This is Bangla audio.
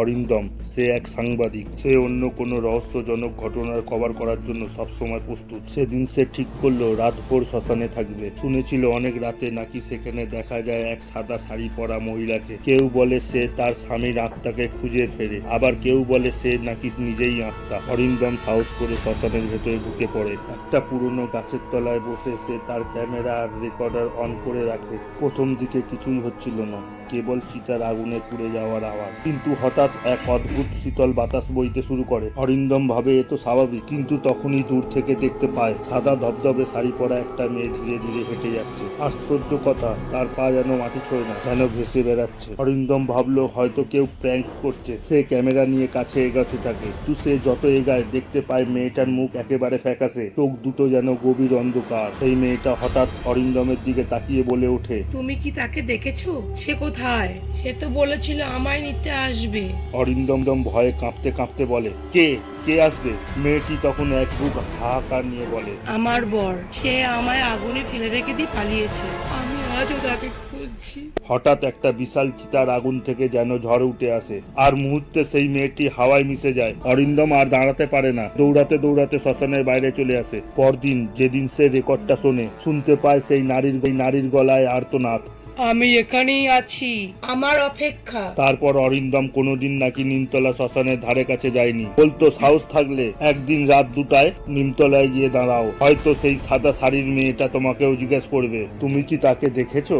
অরিন্দম সে এক সাংবাদিক। সে অন্য কোনো রহস্যজনক ঘটনার কভার করার জন্য সবসময় প্রস্তুত। সেদিন সে ঠিক করলো রাতভর শ্মশানে থাকবে। শুনেছিল অনেক রাতে নাকি সেখানে দেখা যায় এক সাদা শাড়ি পরা মহিলাকে। কেউ বলে সে তার স্বামীর আত্মাকে খুঁজে ফেরে, আবার কেউ বলে সে নাকি নিজেই আত্মা। অরিন্দম সাহস করে শ্মশানের ভেতরে ঢুকে পড়ে। একটা পুরনো গাছের তলায় বসে সে তার ক্যামেরা আর রেকর্ডার অন করে রাখে। প্রথম দিকে কিছুই হচ্ছিল না, কেবল চিতার আগুনে পুড়ে যাওয়ার আওয়াজ। কিন্তু হঠাৎ এক অদ্ভুত শীতল বাতাস বইতে শুরু করে। অরিন্দম ভাবে এ তো স্বাভাবিক, কিন্তু তখনই দূর থেকে দেখতে পায় সাদা ধবধবে শাড়ি পরা একটা মেয়ে ধীরে ধীরে হেঁটে যাচ্ছে। আশ্চর্য কথা, তার পা যেন মাটি ছোঁয় না, যেন ভেসে বেড়াচ্ছে। অরিন্দম ভাবলো হয়তো কেউ প্র্যাঙ্ক করছে। সে ক্যামেরা নিয়ে কাছে এগাতে থাকে, কিন্তু সে যত এগায় দেখতে পায় মেয়েটার মুখ একেবারে ফ্যাকাশে, চোখ দুটো যেন গভীর অন্ধকার। সেই মেয়েটা হঠাৎ অরিন্দমের দিকে তাকিয়ে বলে ওঠে, তুমি কি তাকে দেখেছো? সে কোথায়? সে তো বলেছিল আমায় নিতে আসবে। অরিন্দম ভয়ে কাঁপতে কাঁপতে বলে, কে কে আসবে? মেয়েটি তখন এক বুক হাহাকার নিয়ে বলে, আমার বর। সে আমায় আগুনে ফেলে রেখে দিয়ে পালিয়েছে। আমি আজও তাকে খুঁজছি। হঠাৎ একটা বিশাল চিতার আগুন থেকে যেন ঝড় উঠে আসে, আর মুহূর্তে সেই মেয়েটি হাওয়ায় মিশে যায়। অরিন্দম আর দাঁড়াতে পারে না, দৌড়াতে দৌড়াতে শ্মশানের বাইরে চলে আসে। পরদিন যেদিন সে রেকর্ডটা শুনতে পায় সেই নারীর গলায় আর্তনাদ, আমি এখানেই আছি, আমার অপেক্ষা। তারপর অরিন্দম কোনোদিন নাকি নিমতলা শ্মশানের ধারে কাছে যায়নি। বলতো সাহস থাকলে একদিন রাত 2টায় নিমতলায় গিয়ে দাঁড়াও, হয়তো সেই সাদা শাড়ির মেয়েটা তোমাকেও জিজ্ঞেস করবে তুমি কি তাকে দেখেছো।